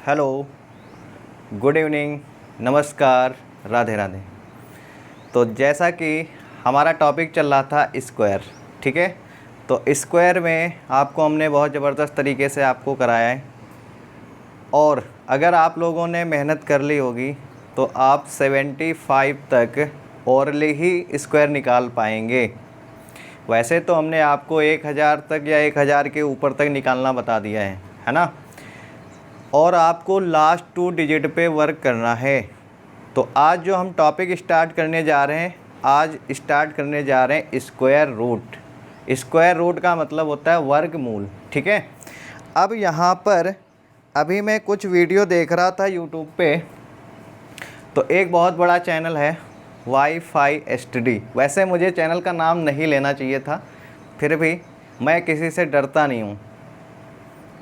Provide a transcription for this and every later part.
Hello, good evening, नमस्कार, राधे राधे। तो जैसा कि हमारा टॉपिक चल रहा था स्क्वायर, ठीक है। तो स्क्वायर में आपको हमने बहुत ज़बरदस्त तरीके से आपको कराया है और अगर आप लोगों ने मेहनत कर ली होगी तो आप 75 तक ओरली ही स्क्वायर निकाल पाएंगे। वैसे तो हमने आपको 1000 तक या 1000 के ऊपर तक निकालना बता दिया है ना। और आपको लास्ट 2 डिजिट पे वर्क करना है। तो आज जो हम टॉपिक स्टार्ट करने जा रहे हैं, आज स्टार्ट करने जा रहे हैं स्क्वायर रूट। स्क्वायर रूट का मतलब होता है वर्गमूल, ठीक है। अब यहाँ पर अभी मैं कुछ वीडियो देख रहा था यूट्यूब पे, तो एक बहुत बड़ा चैनल है वाईफाई एसटीडी। वैसे मुझे चैनल का नाम नहीं लेना चाहिए था, फिर भी मैं किसी से डरता नहीं हूँ।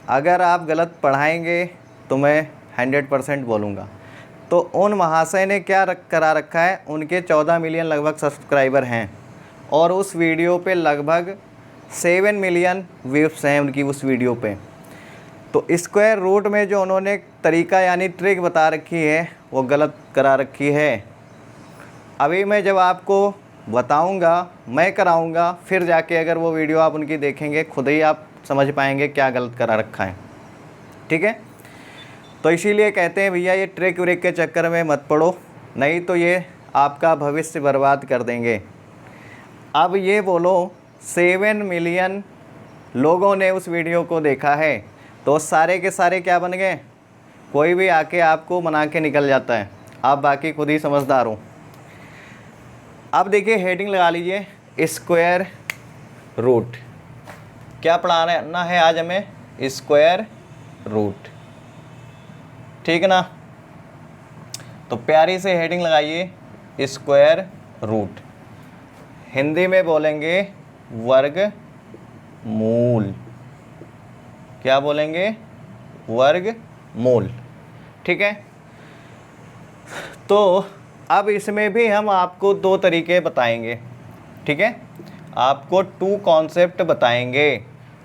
अगर आप गलत पढ़ाएंगे तो मैं 100% बोलूँगा। तो उन महाशय ने क्या करा रखा है, उनके 14 मिलियन लगभग सब्सक्राइबर हैं और उस वीडियो पे लगभग 7 मिलियन व्यूज़ हैं उनकी उस वीडियो पे। तो स्क्वायर रूट में जो उन्होंने तरीका यानी ट्रिक बता रखी है वो गलत करा रखी है। अभी मैं जब आपको बताऊंगा, मैं कराऊंगा, फिर जाके अगर वो वीडियो आप उनकी देखेंगे खुद ही आप समझ पाएंगे क्या गलत करा रखा है, ठीक है। तो इसीलिए कहते हैं भैया ये ट्रिक व्रिक के चक्कर में मत पड़ो, नहीं तो ये आपका भविष्य बर्बाद कर देंगे। अब ये बोलो 7 मिलियन लोगों ने उस वीडियो को देखा है, तो सारे के सारे क्या बन गए? कोई भी आके आपको मना के निकल जाता है, आप बाकी खुद ही समझदार हो। अब देखिए हेडिंग लगा लीजिए स्क्वायर रूट। क्या पढ़ाना है आज हमें? स्क्वायर रूट, ठीक है ना। तो प्यारी से हेडिंग लगाइए स्क्वायर रूट। हिंदी में बोलेंगे वर्गमूल। क्या बोलेंगे? वर्गमूल, ठीक है। तो अब इसमें भी हम आपको 2 तरीके बताएंगे, ठीक है। आपको 2 कॉन्सेप्ट बताएंगे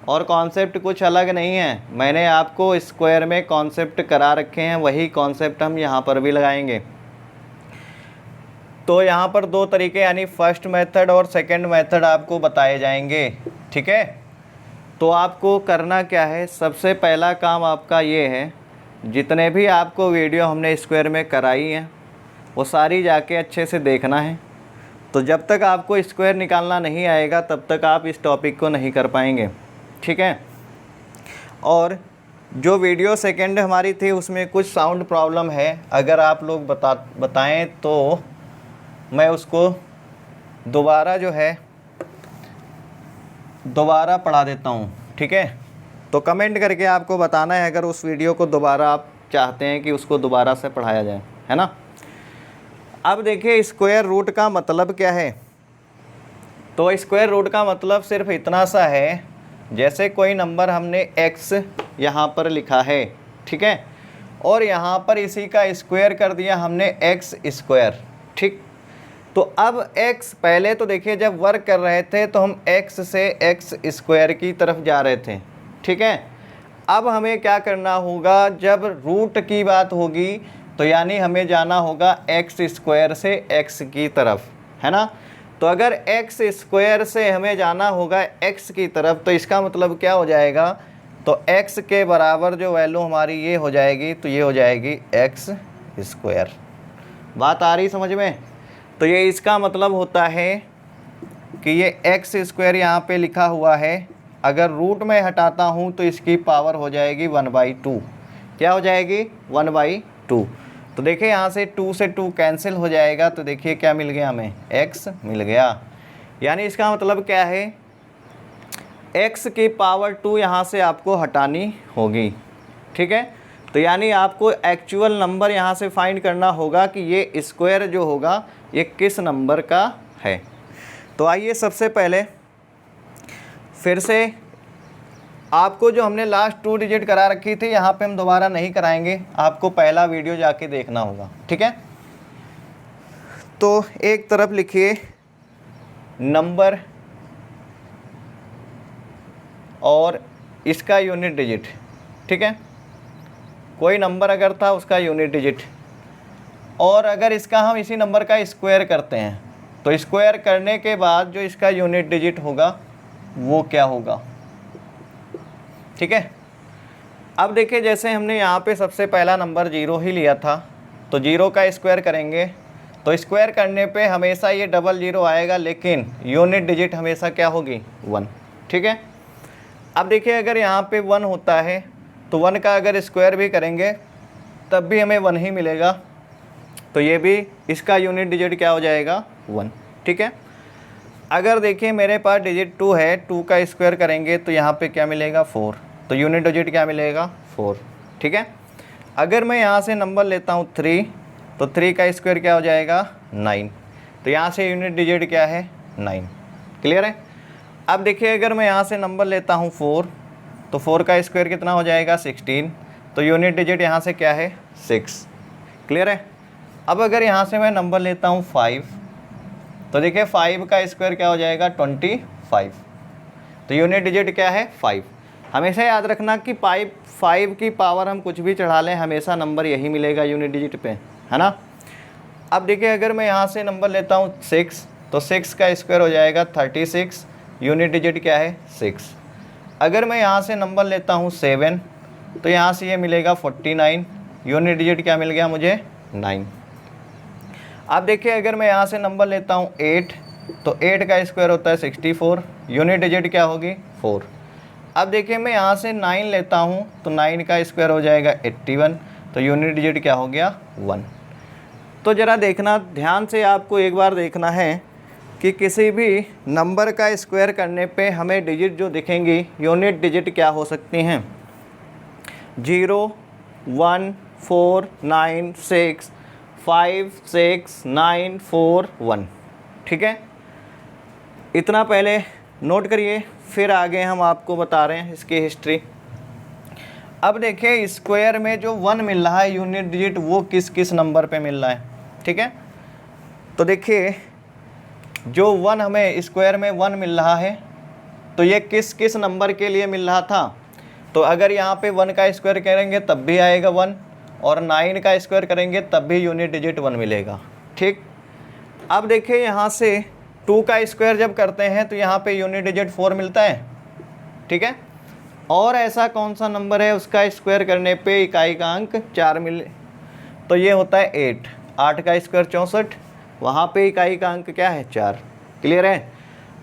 और कॉन्सेप्ट कुछ अलग नहीं है। मैंने आपको स्क्वायर में कॉन्सेप्ट करा रखे हैं, वही कॉन्सेप्ट हम यहाँ पर भी लगाएंगे। तो यहाँ पर 2 तरीके यानी फर्स्ट मेथड और सेकंड मेथड आपको बताए जाएंगे, ठीक है। तो आपको करना क्या है, सबसे पहला काम आपका ये है, जितने भी आपको वीडियो हमने स्क्वायर में कराई हैं वो सारी जाके अच्छे से देखना है। तो जब तक आपको स्क्वायर निकालना नहीं आएगा तब तक आप इस टॉपिक को नहीं कर पाएंगे, ठीक है। और जो वीडियो सेकंड हमारी थी उसमें कुछ साउंड प्रॉब्लम है, अगर आप लोग बताएं तो मैं उसको दोबारा जो है दोबारा पढ़ा देता हूँ, ठीक है। तो कमेंट करके आपको बताना है अगर उस वीडियो को दोबारा आप चाहते हैं कि उसको दोबारा से पढ़ाया जाए, है ना। अब देखिए स्क्वायर रूट का मतलब क्या है। तो स्क्वायर रूट का मतलब सिर्फ इतना सा है, जैसे कोई नंबर हमने x यहाँ पर लिखा है, ठीक है, और यहाँ पर इसी का स्क्वायर कर दिया हमने x स्क्वायर, ठीक। तो अब x पहले तो देखिए जब वर्क कर रहे थे तो हम x से x स्क्वायर की तरफ जा रहे थे, ठीक है। अब हमें क्या करना होगा, जब रूट की बात होगी तो यानी हमें जाना होगा x स्क्वायर से x की तरफ, है ना। तो अगर x स्क्वायर से हमें जाना होगा x की तरफ तो इसका मतलब क्या हो जाएगा, तो x के बराबर जो वैल्यू हमारी ये हो जाएगी, तो ये हो जाएगी x स्क्वायर। बात आ रही समझ में? तो ये इसका मतलब होता है कि ये x स्क्वायर यहाँ पे लिखा हुआ है, अगर रूट में हटाता हूँ तो इसकी पावर हो जाएगी 1/2। क्या हो जाएगी? 1/2। तो देखिए यहाँ से 2 से 2 कैंसिल हो जाएगा, तो देखिए क्या मिल गया हमें? x मिल गया। यानी इसका मतलब क्या है, x की पावर 2 यहाँ से आपको हटानी होगी, ठीक है। तो यानी आपको एक्चुअल नंबर यहाँ से फाइंड करना होगा कि ये स्क्वायर जो होगा ये किस नंबर का है। तो आइए सबसे पहले फिर से आपको जो हमने लास्ट 2 डिजिट करा रखी थी यहाँ पे हम दोबारा नहीं कराएंगे, आपको पहला वीडियो जाके देखना होगा, ठीक है। तो एक तरफ लिखिए नंबर और इसका यूनिट डिजिट, ठीक है। कोई नंबर अगर था उसका यूनिट डिजिट, और अगर इसका हम इसी नंबर का स्क्वायर करते हैं तो स्क्वायर करने के बाद जो इसका यूनिट डिजिट होगा वो क्या होगा। ठीक है, अब देखिए जैसे हमने यहाँ पे सबसे पहला नंबर 0 ही लिया था, तो 0 का स्क्वायर करेंगे तो स्क्वायर करने पे हमेशा ये डबल 0 आएगा, लेकिन यूनिट डिजिट हमेशा क्या होगी 1। ठीक है, अब देखिए अगर यहाँ पे 1 होता है तो 1 का अगर स्क्वायर भी करेंगे तब भी हमें 1 ही मिलेगा, तो ये भी इसका यूनिट डिजिट क्या हो जाएगा 1। ठीक है, अगर देखिए मेरे पास डिजिट 2 है, 2 का स्क्वायर करेंगे तो यहाँ पे क्या मिलेगा 4, तो यूनिट डिजिट क्या मिलेगा 4। ठीक है, अगर मैं यहाँ से नंबर लेता हूँ 3, तो 3 का स्क्वायर क्या हो जाएगा 9, तो यहाँ से यूनिट डिजिट क्या है 9। क्लियर है। अब देखिए अगर मैं यहाँ से नंबर लेता हूँ 4, तो 4 का स्क्वायर कितना हो जाएगा 16, तो यूनिट डिजिट यहाँ से क्या है 6। क्लियर है। अब अगर यहाँ से मैं नंबर लेता हूँ 5, तो देखिए 5 का स्क्वायर क्या हो जाएगा 25, तो यूनिट डिजिट क्या है 5। हमेशा याद रखना कि 5 की पावर हम कुछ भी चढ़ा लें हमेशा नंबर यही मिलेगा यूनिट डिजिट पे, है ना। अब देखिए अगर मैं यहाँ से नंबर लेता हूँ 6, तो 6 का स्क्वायर हो जाएगा 36, यूनिट डिजिट क्या है 6। अगर मैं यहाँ से नंबर लेता हूँ 7, तो यहाँ से ये मिलेगा 49, यूनिट डिजिट क्या मिल गया मुझे 9। अब देखिए अगर मैं यहाँ से नंबर लेता हूँ 8, तो 8 का स्क्वायर होता है 64, यूनिट डिजिट क्या होगी 4। अब देखिए मैं यहाँ से 9 लेता हूँ, तो 9 का स्क्वायर हो जाएगा 81, तो यूनिट डिजिट क्या हो गया 1। तो ज़रा देखना ध्यान से, आपको एक बार देखना है कि किसी भी नंबर का स्क्वायर करने पे हमें डिजिट जो दिखेंगी यूनिट डिजिट क्या हो सकती हैं 0, 1, 4, 9, 6, 5, 6, 9, 4, 1। ठीक है, इतना पहले नोट करिए, फिर आगे हम आपको बता रहे हैं इसकी हिस्ट्री। अब देखिए स्क्वायर में जो 1 मिल रहा है यूनिट डिजिट वो किस किस नंबर पे मिल रहा है। ठीक है, तो देखिए जो 1 हमें स्क्वायर में 1 मिल रहा है तो ये किस किस नंबर के लिए मिल रहा था, तो अगर यहाँ पे 1 का स्क्वायर करेंगे तब भी आएगा 1, और 9 का स्क्वायर करेंगे तब भी यूनिट डिजिट 1 मिलेगा। ठीक, अब देखिए यहाँ से 2 का स्क्वायर जब करते हैं तो यहाँ पे यूनिट डिजिट 4 मिलता है। ठीक है, और ऐसा कौन सा नंबर है उसका स्क्वायर करने पे इकाई का अंक 4 मिले, तो ये होता है 8। 8 का स्क्वायर 64, वहाँ पे इकाई का अंक क्या है 4। क्लियर है।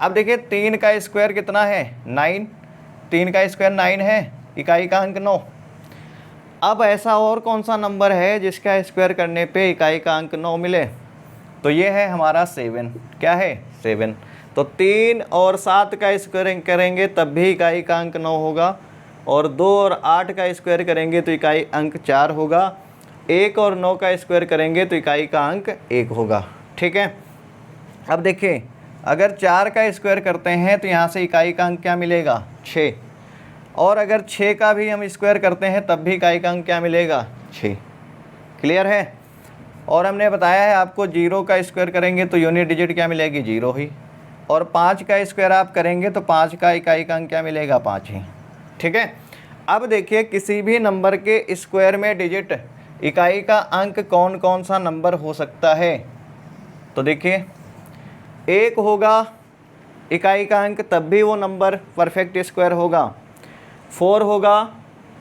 अब देखिए 3 का स्क्वायर कितना है 9, 3 का स्क्वायर 9 है, इकाई का अंक 9। अब ऐसा और कौन सा नंबर है जिसका स्क्वायर करने पे इकाई का अंक 9 मिले, तो ये है हमारा 7। क्या है 7, तो 3 और 7 का स्क्वायर करेंगे तब भी इकाई का अंक 9 होगा, और 2 और 8 का स्क्वायर करेंगे तो इकाई अंक 4 होगा, 1 और 9 का स्क्वायर करेंगे तो इकाई का अंक 1 होगा। ठीक है, अब देखिए अगर 4 का स्क्वायर करते हैं तो यहाँ से इकाई का अंक क्या मिलेगा 6, और अगर 6 का भी हम स्क्वायर करते हैं तब भी इकाई का अंक क्या मिलेगा 6। क्लियर है। और हमने बताया है आपको 0 का स्क्वायर करेंगे तो यूनिट डिजिट क्या मिलेगी 0 ही, और 5 का स्क्वायर आप करेंगे तो 5 का इकाई का अंक क्या मिलेगा 5 ही। ठीक है, अब देखिए किसी भी नंबर के स्क्वायर में डिजिट इकाई का अंक कौन कौन सा नंबर हो सकता है, तो देखिए 1 होगा इकाई का अंक तब भी वो नंबर परफेक्ट स्क्वायर होगा, 4 होगा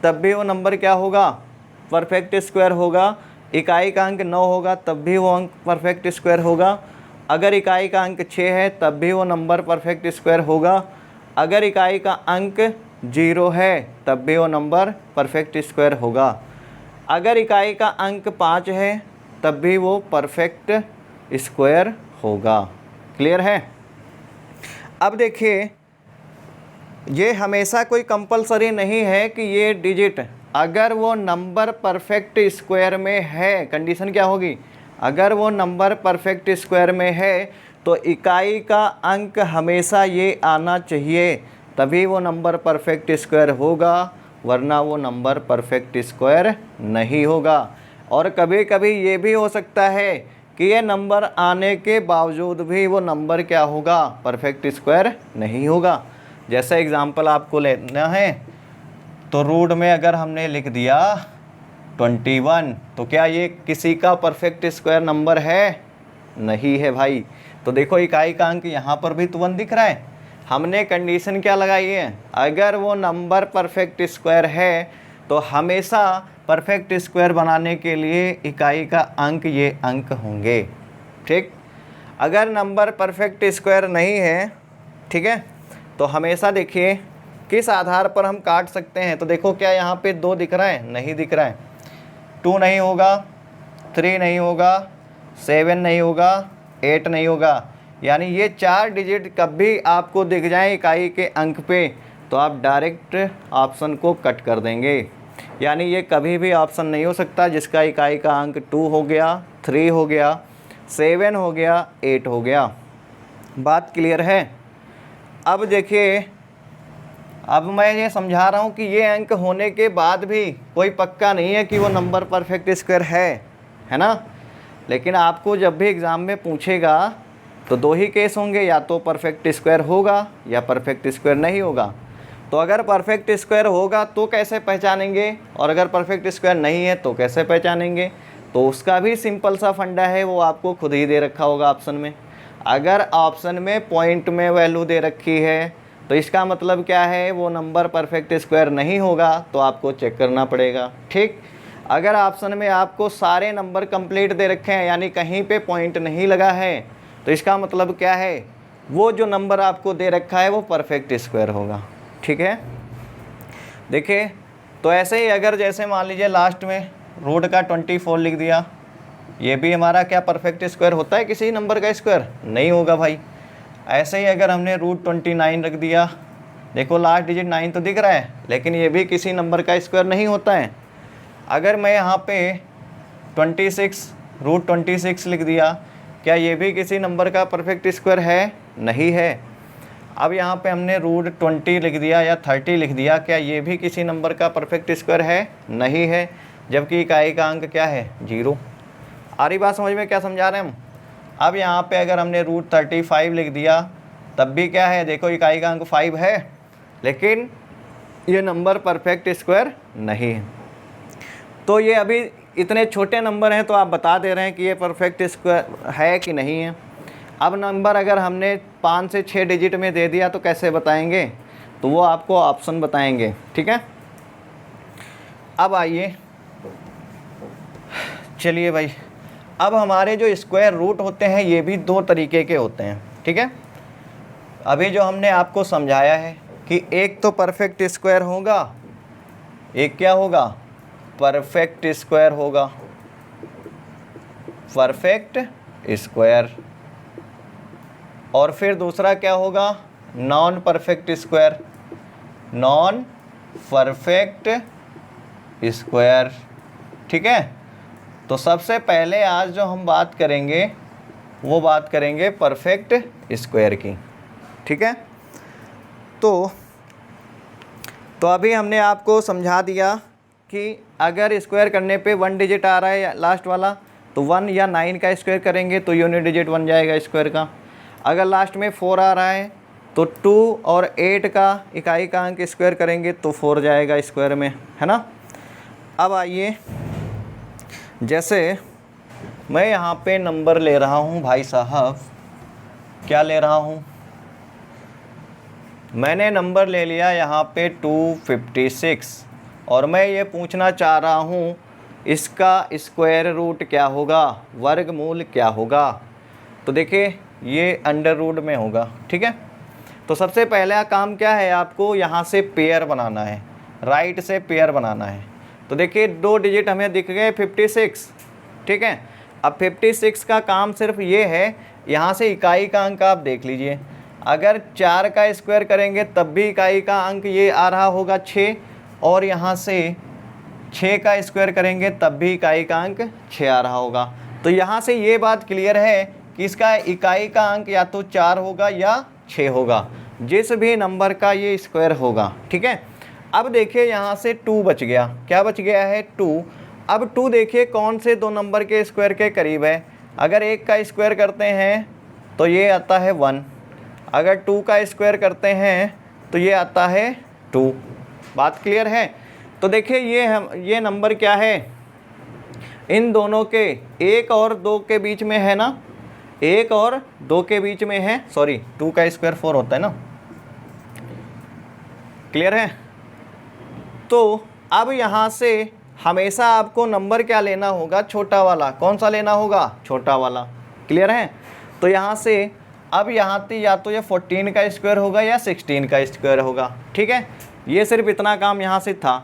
तब भी वो नंबर क्या होगा परफेक्ट स्क्वायर होगा, इकाई का अंक 9 होगा तब भी वो अंक परफेक्ट स्क्वायर होगा, अगर इकाई का अंक 6 है तब भी वो नंबर परफेक्ट स्क्वायर होगा, अगर इकाई का अंक 0 है तब भी वो नंबर परफेक्ट स्क्वायर होगा, अगर इकाई का अंक 5 है तब भी वो परफेक्ट स्क्वायर होगा। क्लियर है। अब देखिए ये हमेशा कोई कंपलसरी नहीं है कि ये डिजिट अगर वो नंबर परफेक्ट स्क्वायर में है, कंडीशन क्या होगी, अगर वो नंबर परफेक्ट स्क्वायर में है तो इकाई का अंक हमेशा ये आना चाहिए, तभी वो नंबर परफेक्ट स्क्वायर होगा, वरना वो नंबर परफेक्ट स्क्वायर नहीं होगा। और कभी कभी ये भी हो सकता है कि ये नंबर आने के बावजूद भी वो नंबर क्या होगा परफेक्ट स्क्वायर नहीं होगा। जैसा एग्जांपल आपको लेना है तो रूट में अगर हमने लिख दिया 21। तो क्या ये किसी का परफेक्ट स्क्वायर नंबर है? नहीं है भाई। तो देखो इकाई का अंक यहाँ पर भी तो 1 दिख रहा है। हमने कंडीशन क्या लगाई है? अगर वो नंबर परफेक्ट स्क्वायर है तो हमेशा परफेक्ट स्क्वायर बनाने के लिए इकाई का अंक ये अंक होंगे। ठीक, अगर नंबर परफेक्ट स्क्वायर नहीं है, ठीक है, तो हमेशा देखिए किस आधार पर हम काट सकते हैं। तो देखो क्या यहाँ पे 2 दिख रहा है? नहीं दिख रहा है। 2 नहीं होगा, 3 नहीं होगा, 7 नहीं होगा, 8 नहीं होगा। यानी ये 4 डिजिट कभी आपको दिख जाए इकाई के अंक पे तो आप डायरेक्ट ऑप्शन को कट कर देंगे। यानी ये कभी भी ऑप्शन नहीं हो सकता जिसका इकाई का अंक 2 हो गया, 3 हो गया, 7 हो गया, 8 हो गया। बात क्लियर है? अब देखिए, अब मैं ये समझा रहा हूँ कि ये अंक होने के बाद भी कोई पक्का नहीं है कि वो नंबर परफेक्ट स्क्वायर है ना। लेकिन आपको जब भी एग्ज़ाम में पूछेगा तो 2 ही केस होंगे, या तो परफेक्ट स्क्वायर होगा या परफेक्ट स्क्वायर नहीं होगा। तो अगर परफेक्ट स्क्वायर होगा तो कैसे पहचानेंगे, और अगर परफेक्ट स्क्वायर नहीं है तो कैसे पहचानेंगे? तो उसका भी सिंपल सा फंडा है, वो आपको खुद ही दे रखा होगा ऑप्शन में। अगर ऑप्शन में पॉइंट में वैल्यू दे रखी है तो इसका मतलब क्या है? वो नंबर परफेक्ट स्क्वायर नहीं होगा, तो आपको चेक करना पड़ेगा। ठीक, अगर ऑप्शन में आपको सारे नंबर कंप्लीट दे रखे हैं यानी कहीं पे पॉइंट नहीं लगा है तो इसका मतलब क्या है? वो जो नंबर आपको दे रखा है वो परफेक्ट स्क्वायर होगा। ठीक है, देखिए तो ऐसे ही अगर जैसे मान लीजिए लास्ट में रूट का 24 लिख दिया, ये भी हमारा क्या परफेक्ट स्क्वायर होता है किसी नंबर का स्क्वायर? नहीं होगा भाई। ऐसे ही अगर हमने रूट 29 रख दिया, देखो लास्ट डिजिट 9 तो दिख रहा है लेकिन ये भी किसी नंबर का स्क्वायर नहीं होता है। अगर मैं यहाँ पे 26 रूट 26 लिख दिया, क्या ये भी किसी नंबर का परफेक्ट स्क्वायर है? नहीं है। अब यहाँ पे हमने रूट 20 लिख दिया या 30 लिख दिया, क्या ये भी किसी नंबर का परफेक्ट स्क्वायर है? नहीं है, जबकि इकाई का अंक क्या है? 0। आ रही बात समझ में? क्या समझा रहे हैं हम? अब यहाँ पे अगर हमने रूट 35 लिख दिया तब भी क्या है? देखो इकाई का अंक 5 है लेकिन ये नंबर परफेक्ट स्क्वायर नहीं है। तो ये अभी इतने छोटे नंबर हैं तो आप बता दे रहे हैं कि ये परफेक्ट स्क्वायर है कि नहीं है। अब नंबर अगर हमने 5 से 6 डिजिट में दे दिया तो कैसे बताएंगे? तो वो आपको ऑप्शन बताएंगे। ठीक है, अब आइए, चलिए भाई, अब हमारे जो स्क्वायर रूट होते हैं ये भी 2 तरीके के होते हैं। ठीक है, अभी जो हमने आपको समझाया है कि एक तो परफेक्ट स्क्वायर होगा, एक क्या होगा? परफेक्ट स्क्वायर होगा, परफेक्ट स्क्वायर। और फिर दूसरा क्या होगा? Non perfect square, non perfect square. ठीक है, तो सबसे पहले आज जो हम बात करेंगे वो बात करेंगे परफेक्ट स्क्वायर की। ठीक है, तो अभी हमने आपको समझा दिया कि अगर स्क्वायर करने पे 1 डिजिट आ रहा है लास्ट वाला तो 1 या 9 का स्क्वायर करेंगे तो यूनिट डिजिट बन जाएगा स्क्वायर का। अगर लास्ट में 4 आ रहा है तो 2 और 8 का इकाई का अंक स्क्वायर करेंगे तो 4 जाएगा स्क्वायर में, है ना। अब आइए, जैसे मैं यहाँ पे नंबर ले रहा हूँ भाई साहब, क्या ले रहा हूँ? मैंने नंबर ले लिया यहाँ पे 256 और मैं ये पूछना चाह रहा हूँ इसका स्क्वायर रूट क्या होगा, वर्गमूल क्या होगा। तो देखिए ये अंडर रूट में होगा। ठीक है, तो सबसे पहला काम क्या है? आपको यहाँ से पेयर बनाना है, राइट से पेयर बनाना है। तो देखिए 2 डिजिट हमें दिख गए 56। ठीक है, अब 56 का काम सिर्फ ये है, यहाँ से इकाई का अंक आप देख लीजिए, अगर 4 का स्क्वायर करेंगे तब भी इकाई का अंक ये आ रहा होगा 6, और यहाँ से 6 का स्क्वायर करेंगे तब भी इकाई का अंक 6 आ रहा होगा। तो यहाँ से ये बात क्लियर है कि इसका इकाई का अंक या तो 4 होगा या 6 होगा, जिस भी नंबर का ये स्क्वायर होगा। ठीक है, अब देखिए यहाँ से 2 बच गया, क्या बच गया है? 2। अब 2 देखिए कौन से 2 नंबर के स्क्वायर के करीब है। अगर 1 का स्क्वायर करते हैं तो ये आता है 1, अगर 2 का स्क्वायर करते हैं तो ये आता है 2। बात क्लियर है? तो देखिए ये नंबर क्या है? इन दोनों के 1 और 2 के बीच में है ना, 1 और 2 के बीच में है, सॉरी 2 का स्क्वायर 4 होता है ना, क्लियर है। तो अब यहाँ से हमेशा आपको नंबर क्या लेना होगा, छोटा वाला। कौन सा लेना होगा, छोटा वाला, क्लियर है। तो यहाँ से अब यहाँ से या तो ये 14 का स्क्वायर होगा या 16 का स्क्वायर होगा, ठीक है। ये सिर्फ इतना काम यहाँ से था।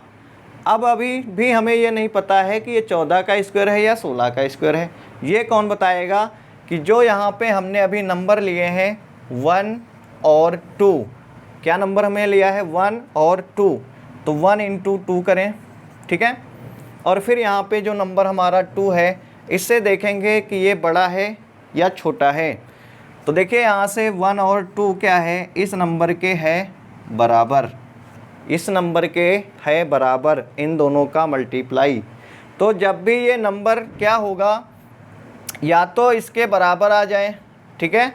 अब अभी भी हमें ये नहीं पता है कि ये 14 का स्क्वायर है या 16 का स्क्वायर है। ये कौन बताएगा कि जो यहाँ पे हमने अभी नंबर लिए हैं 1 और 2, क्या नंबर हमें लिया है 1 और 2, तो 1 × 2 करें, ठीक है। और फिर यहाँ पे जो नंबर हमारा 2 है, इससे देखेंगे कि ये बड़ा है या छोटा है। तो देखिए यहाँ से 1 और 2 क्या है, इस नंबर के है बराबर, इस नंबर के है बराबर, इन दोनों का मल्टीप्लाई। तो जब भी ये नंबर क्या होगा, या तो इसके बराबर आ जाए, ठीक है,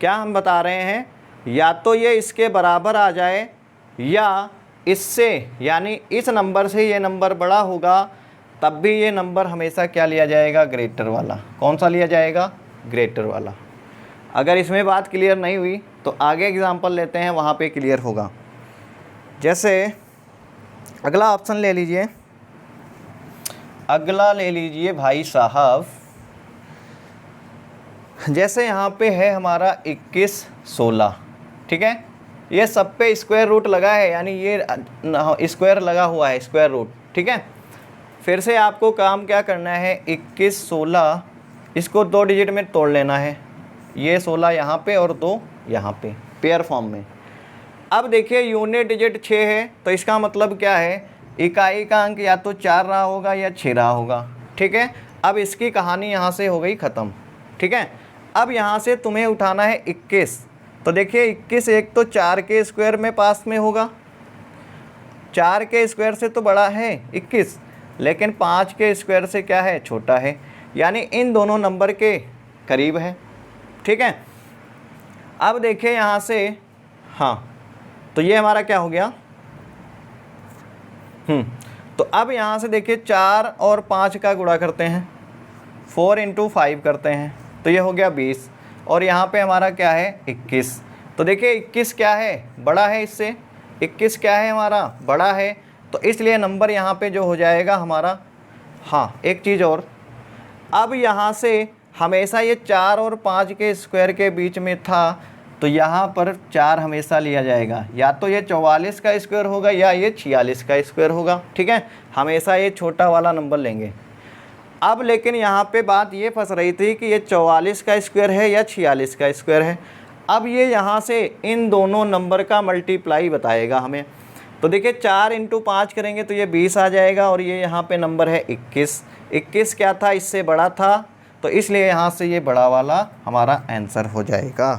क्या हम बता रहे हैं, या तो ये इसके बराबर आ जाए या इससे, यानी इस नंबर से ये नंबर बड़ा होगा, तब भी ये नंबर हमेशा क्या लिया जाएगा, ग्रेटर वाला। कौन सा लिया जाएगा, ग्रेटर वाला। अगर इसमें बात क्लियर नहीं हुई तो आगे एग्जांपल लेते हैं, वहाँ पे क्लियर होगा। जैसे अगला ऑप्शन ले लीजिए, अगला ले लीजिए भाई साहब, जैसे यहाँ पे है हमारा 21 16, ठीक है। ये सब पे स्क्वायर रूट लगा है, यानी ये स्क्वायर लगा हुआ है, स्क्वायर रूट, ठीक है। फिर से आपको काम क्या करना है, 21 16 इसको 2 डिजिट में तोड़ लेना है, ये 16 यहाँ पे और 2 यहाँ पे, पेयर फॉर्म में। अब देखिए यूनिट डिजिट 6 है, तो इसका मतलब क्या है, इकाई का अंक या तो 4 रहा होगा या 6 रहा होगा, ठीक है। अब इसकी कहानी यहाँ से हो गई ख़त्म, ठीक है। अब यहाँ से तुम्हें उठाना है 21, तो देखिए 21 एक तो 4 के स्क्वायर में पास में होगा, 4 के स्क्वायर से तो बड़ा है 21, लेकिन 5 के स्क्वायर से क्या है, छोटा है, यानी इन दोनों नंबर के करीब है, ठीक है। अब देखिए यहाँ से, हाँ, तो ये हमारा क्या हो गया, तो अब यहाँ से देखिए 4 और 5 का गुणा करते हैं, 4 × 5 करते हैं, तो ये हो गया 20, और यहाँ पे हमारा क्या है 21। तो देखिए 21 क्या है, बड़ा है इससे, 21 क्या है हमारा, बड़ा है, तो इसलिए नंबर यहाँ पे जो हो जाएगा हमारा, हाँ एक चीज़ और, अब यहाँ से हमेशा ये 4 और 5 के स्क्वायर के बीच में था, तो यहाँ पर 4 हमेशा लिया जाएगा, या तो ये 44 का स्क्वायर होगा या ये 46 का स्क्वायर होगा, ठीक है। हमेशा ये छोटा वाला नंबर लेंगे। अब लेकिन यहाँ पे बात ये फंस रही थी कि ये 44 का स्क्वायर है या 46 का स्क्वायर है। अब ये यहाँ से इन दोनों नंबर का मल्टीप्लाई बताएगा हमें। तो देखिए 4 × 5 करेंगे तो ये 20 आ जाएगा, और ये यहाँ पे नंबर है 21। 21 क्या था, इससे बड़ा था, तो इसलिए यहाँ से ये बड़ा वाला हमारा आंसर हो जाएगा।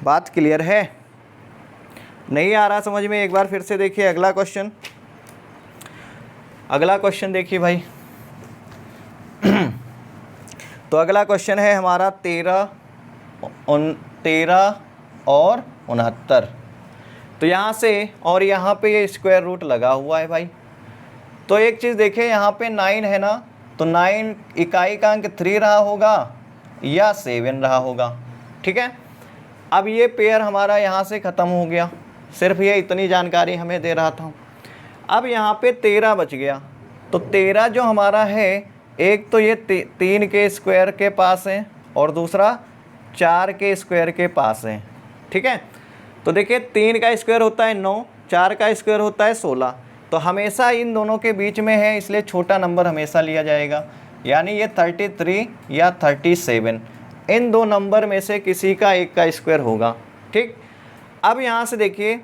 बात क्लियर है, नहीं आ रहा समझ में, एक बार फिर से देखिए अगला क्वेश्चन। अगला क्वेश्चन देखिए भाई तो अगला क्वेश्चन है हमारा 13 और 69। तो यहाँ से और यहाँ पे ये स्क्वायर रूट लगा हुआ है भाई। तो एक चीज़ देखें, यहाँ पे 9 है ना, तो 9 इकाई का अंक 3 रहा होगा या 7 रहा होगा, ठीक है। अब ये पेयर हमारा यहाँ से ख़त्म हो गया, सिर्फ ये इतनी जानकारी हमें दे रहा था। अब यहाँ पे 13 बच गया, तो 13 जो हमारा है, एक तो ये 3 के स्क्वायर के पास है और दूसरा 4 के स्क्वायर के पास है, ठीक है। तो देखिए 3 का स्क्वायर होता है 9, 4 का स्क्वायर होता है 16, तो हमेशा इन दोनों के बीच में है, इसलिए छोटा नंबर हमेशा लिया जाएगा, यानी ये 33 या 37, इन दो नंबर में से किसी का एक का स्क्वायर होगा, ठीक। अब यहाँ से देखिए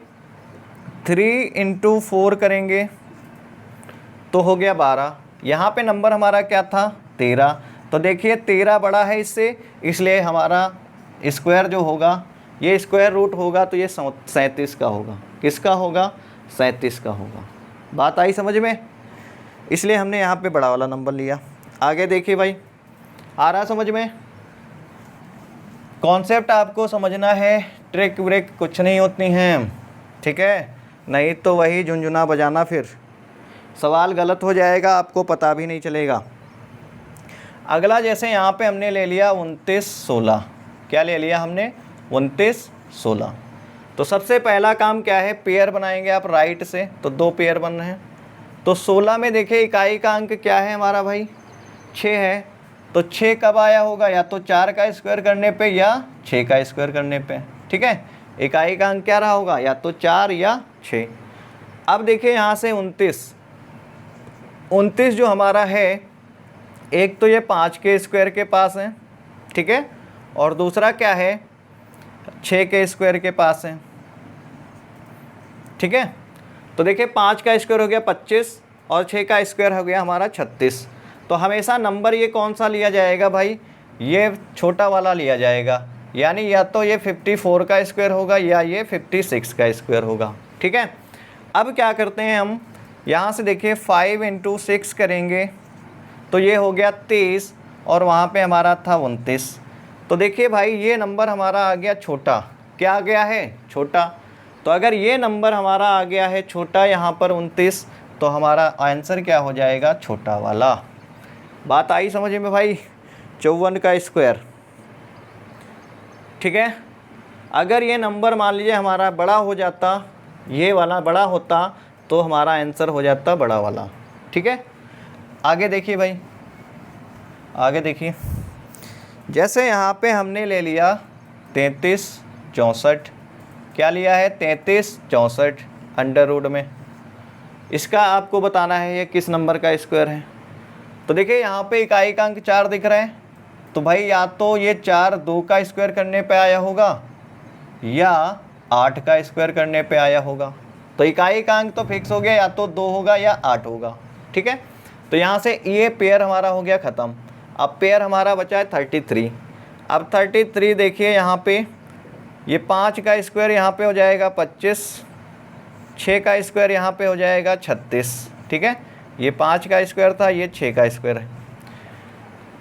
3 × 4 करेंगे तो हो गया 12, यहाँ पे नंबर हमारा क्या था 13, तो देखिए 13 बड़ा है इससे, इसलिए हमारा स्क्वायर जो होगा, ये स्क्वायर रूट होगा, तो ये 37 का होगा। किसका होगा, 37 का होगा। बात आई समझ में, इसलिए हमने यहाँ पे बड़ा वाला नंबर लिया। आगे देखिए भाई, आ रहा समझ में, कॉन्सेप्ट आपको समझना है, ट्रिक व्रिक कुछ नहीं होती हैं, ठीक है, नहीं तो वही झुनझुना बजाना, फिर सवाल गलत हो जाएगा, आपको पता भी नहीं चलेगा। अगला जैसे यहाँ पे हमने ले लिया 29 16, क्या ले लिया हमने 29 16। तो सबसे पहला काम क्या है, पेयर बनाएंगे आप राइट से, तो 2 पेयर बन रहे हैं। तो 16 में देखिए इकाई का अंक क्या है हमारा भाई 6 है, तो 6 कब आया होगा, या तो 4 का स्क्वायर करने पे या 6 का स्क्वायर करने पे, ठीक है। इकाई का अंक क्या रहा होगा, या तो 4 या 6। अब देखिए यहाँ से 29 जो हमारा है, एक तो ये 5 के स्क्वायर के पास है, ठीक है, और दूसरा क्या है 6 के स्क्वायर के पास है, ठीक है। तो देखिए 5 का स्क्वायर हो गया 25 और 6 का स्क्वायर हो गया हमारा 36। तो हमेशा नंबर ये कौन सा लिया जाएगा भाई, ये छोटा वाला लिया जाएगा, यानी या तो ये 54 का स्क्वायर होगा या ये 56 का स्क्वायर होगा, ठीक है। अब क्या करते हैं हम, यहाँ से देखिए 5 × 6 करेंगे तो ये हो गया 23 और वहाँ पे हमारा था 29। तो देखिए भाई ये नंबर हमारा आ गया छोटा, क्या आ गया है छोटा। तो अगर ये नंबर हमारा आ गया है छोटा यहाँ पर 29, तो हमारा आंसर क्या हो जाएगा छोटा वाला। बात आई समझ में भाई, 54 का स्क्वायर, ठीक है। अगर ये नंबर मान लीजिए हमारा बड़ा हो जाता, ये वाला बड़ा होता, तो हमारा आंसर हो जाता बड़ा वाला, ठीक है। आगे देखिए भाई, आगे देखिए, जैसे यहाँ पे हमने ले लिया 33 64, क्या लिया है 33 64 अंडर रूट में, इसका आपको बताना है ये किस नंबर का स्क्वायर है। तो देखिए यहाँ पे इकाई का अंक 4 दिख रहा है, तो भाई या तो ये 4 2 का स्क्वायर करने पे आया होगा या 8 का स्क्वायर करने पे आया होगा। तो इकाई का अंक तो फिक्स हो गया, या तो 2 होगा या 8 होगा, ठीक है। तो यहाँ से ये पेयर हमारा हो गया ख़त्म। अब पेयर हमारा बचा है 33। अब 33 देखिए यहाँ पे, ये 5 का स्क्वायर यहाँ पे हो जाएगा 25, 6 का स्क्वायर यहाँ पे हो जाएगा 36, ठीक है। ये 5 का स्क्वायर था, ये 6 का स्क्वायर है।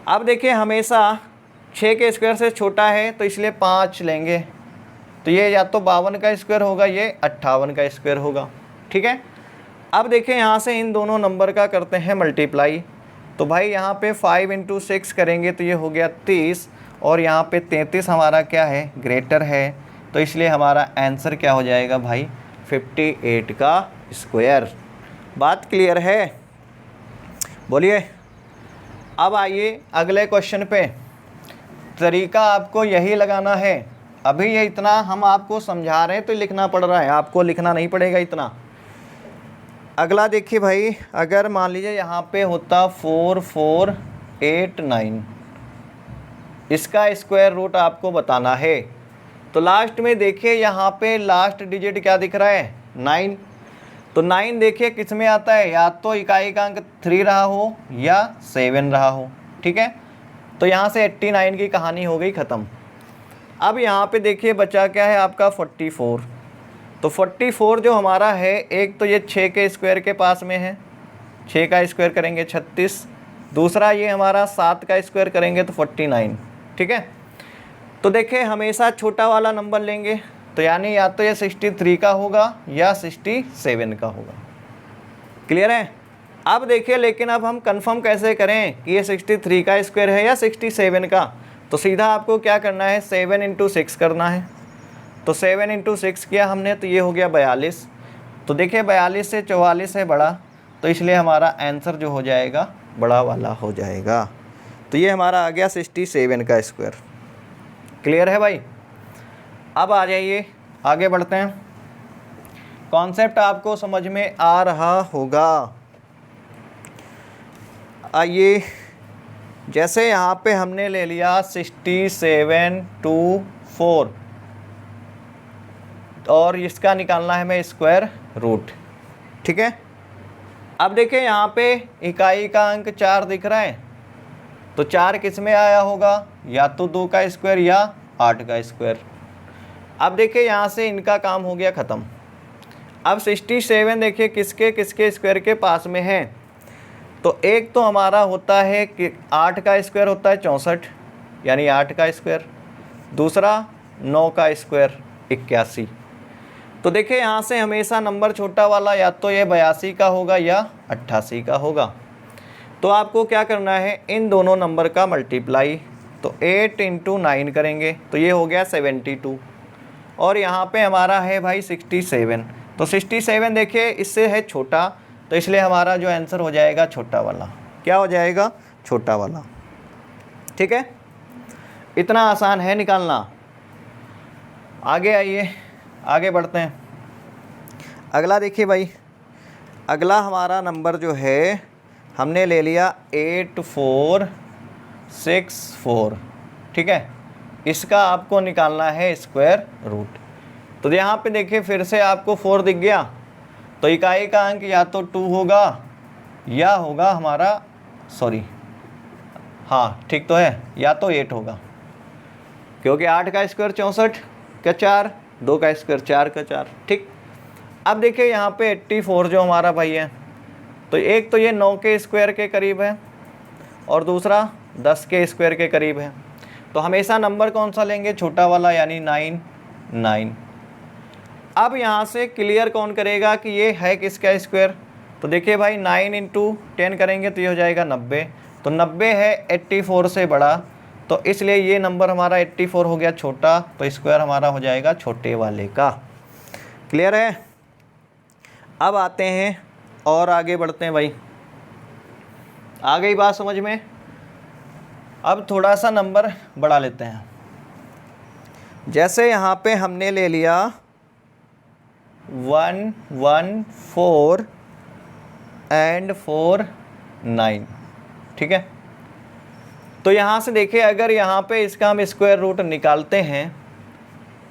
अब देखिए हमेशा 6 के स्क्वायर से छोटा है, तो इसलिए 5 लेंगे, तो ये या तो 52 का स्क्वायर होगा, ये 58 का स्क्वायर होगा, ठीक है। अब देखिए यहाँ से इन दोनों नंबर का करते हैं मल्टीप्लाई। तो भाई यहाँ पे 5 × 6 करेंगे तो ये हो गया 30, और यहाँ पे 33 हमारा क्या है ग्रेटर है, तो इसलिए हमारा आंसर क्या हो जाएगा भाई 58 का स्क्वायर। बात क्लियर है, बोलिए। अब आइए अगले क्वेश्चन पे। तरीका आपको यही लगाना है, अभी ये इतना हम आपको समझा रहे हैं तो लिखना पड़ रहा है, आपको लिखना नहीं पड़ेगा इतना। अगला देखिए भाई, अगर मान लीजिए यहाँ पे होता 4 4 8 9, इसका स्क्वायर रूट आपको बताना है। तो लास्ट में देखिए यहाँ पे लास्ट डिजिट क्या दिख रहा है 9। तो 9 देखिए किस में आता है, या तो इकाई का अंक 3 रहा हो या 7 रहा हो, ठीक है। तो यहाँ से 89 की कहानी हो गई ख़त्म। अब यहाँ पे देखिए बचा क्या है आपका 44। तो 44 जो हमारा है, एक तो ये 6 के स्क्वायर के पास में है, 6 का स्क्वायर करेंगे 36, दूसरा ये हमारा 7 का स्क्वायर करेंगे तो 49, ठीक है। तो देखिए हमेशा छोटा वाला नंबर लेंगे, तो यानी या तो ये 63 का होगा या 67 का होगा। क्लियर है। अब देखिए लेकिन अब हम कंफर्म कैसे करें कि ये 63 का स्क्वायर है या 67 का। तो सीधा आपको क्या करना है 7 × 6 करना है। तो 7 × 6 किया हमने, तो ये हो गया 42। तो देखिए 42 से 44 है बड़ा, तो इसलिए हमारा आंसर जो हो जाएगा बड़ा वाला हो जाएगा। तो ये हमारा आ गया 67 का स्क्वायर। क्लियर है भाई। अब आ जाइए आगे बढ़ते हैं। कॉन्सेप्ट आपको समझ में आ रहा होगा। आइए, जैसे यहाँ पे हमने ले लिया 67 2 4 और इसका निकालना है हमें स्क्वायर रूट, ठीक है। अब देखिए यहाँ पे इकाई का अंक 4 दिख रहा है, तो 4 किस में आया होगा, या तो 2 का स्क्वायर या 8 का स्क्वायर। अब देखिए यहाँ से इनका काम हो गया ख़त्म। अब 67 देखिए किसके किसके स्क्वायर के पास में है। तो एक तो हमारा होता है कि 8 का स्क्वायर होता है 64, यानी 8 का स्क्वायर। दूसरा 9 का स्क्वायर 81। तो देखिए यहाँ से हमेशा नंबर छोटा वाला या तो ये 82 का होगा या 88 का होगा। तो आपको क्या करना है, इन दोनों नंबर का मल्टीप्लाई, तो 8 × 9 करेंगे तो ये हो गया 72, और यहाँ पे हमारा है भाई 67। तो 67 देखिए इससे है छोटा, तो इसलिए हमारा जो आंसर हो जाएगा छोटा वाला। क्या हो जाएगा? छोटा वाला। ठीक है, इतना आसान है निकालना। आगे आइए, आगे बढ़ते हैं। अगला देखिए भाई, अगला हमारा नंबर जो है हमने ले लिया 8464। ठीक है, इसका आपको निकालना है स्क्वायर रूट। तो यहाँ पे देखिए फिर से आपको 4 दिख गया, तो इकाई का अंक या तो 2 होगा या होगा हमारा, सॉरी हाँ ठीक तो है, या तो 8 होगा, क्योंकि 8 का स्क्वायर 64 का 4, 2 का स्क्वायर 4 का 4। ठीक, अब देखिए यहाँ पे 84 जो हमारा भाई है, तो एक तो ये 9 के स्क्वायर के करीब है और दूसरा 10 के स्क्वायर के करीब है। तो हमेशा नंबर कौन सा लेंगे? छोटा वाला, यानी 9। अब यहाँ से क्लियर कौन करेगा कि ये है किसका स्क्वायर? तो देखिए भाई 9 × 10 करेंगे तो ये हो जाएगा 90। तो 90 है 84 से बड़ा, तो इसलिए ये नंबर हमारा 84 हो गया छोटा, तो स्क्वायर हमारा हो जाएगा छोटे वाले का। क्लियर है? अब आते हैं और आगे बढ़ते हैं भाई। आ गई बात समझ में? अब थोड़ा सा नंबर बढ़ा लेते हैं। जैसे यहाँ पे हमने ले लिया 114 एंड 4 9। ठीक है, तो यहाँ से देखिए अगर यहाँ पे इसका हम स्क्वायर रूट निकालते हैं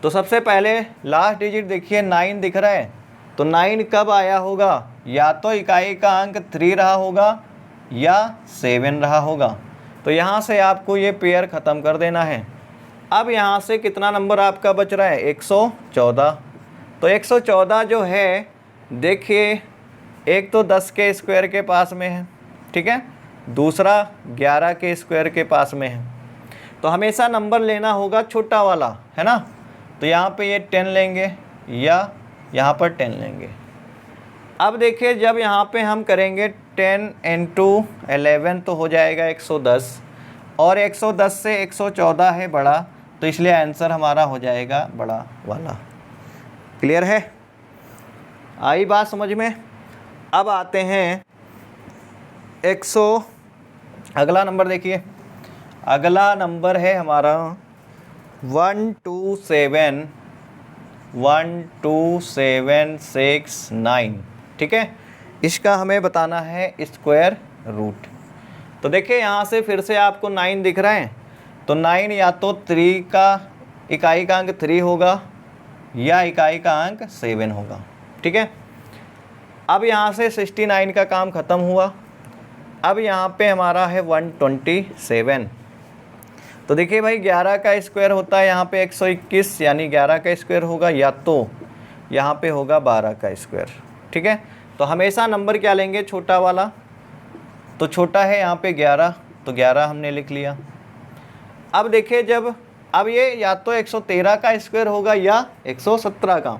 तो सबसे पहले लास्ट डिजिट देखिए 9 दिख रहा है, तो 9 कब आया होगा? या तो इकाई का अंक 3 रहा होगा या 7 रहा होगा। तो यहाँ से आपको ये पेयर ख़त्म कर देना है। अब यहाँ से कितना नंबर आपका बच रहा है? 114। तो 114 जो है देखिए, एक तो 10 के स्क्वायर के पास में है, ठीक है, दूसरा 11 के स्क्वायर के पास में है। तो हमेशा नंबर लेना होगा छोटा वाला, है ना। तो यहाँ पे ये 10 लेंगे या यहाँ पर 10 लेंगे। अब देखिए जब यहाँ पे हम करेंगे 10 × 11 तो हो जाएगा 110, और 110 से 114 है बड़ा, तो इसलिए आंसर हमारा हो जाएगा बड़ा वाला। क्लियर है? आई बात समझ में? अब आते हैं अगला नंबर देखिए, अगला नंबर है हमारा 12769। ठीक है, इसका हमें बताना है स्क्वायर रूट। तो देखिए यहाँ से फिर से आपको 9 दिख रहा है, तो 9 या तो 3 का इकाई का अंक 3 होगा या इकाई का अंक 7 होगा। ठीक है, अब यहाँ से 69 का काम ख़त्म हुआ। अब यहाँ पे हमारा है 127। तो देखिए भाई 11 का स्क्वायर होता है यहाँ पे 121, यानी 11 का स्क्वायर होगा, या तो यहाँ पे होगा 12 का स्क्वायर। ठीक है, तो हमेशा नंबर क्या लेंगे? छोटा वाला। तो छोटा है यहाँ पे 11, तो 11 हमने लिख लिया। अब देखिए अब ये या तो 113 का स्क्वायर होगा या 117 का,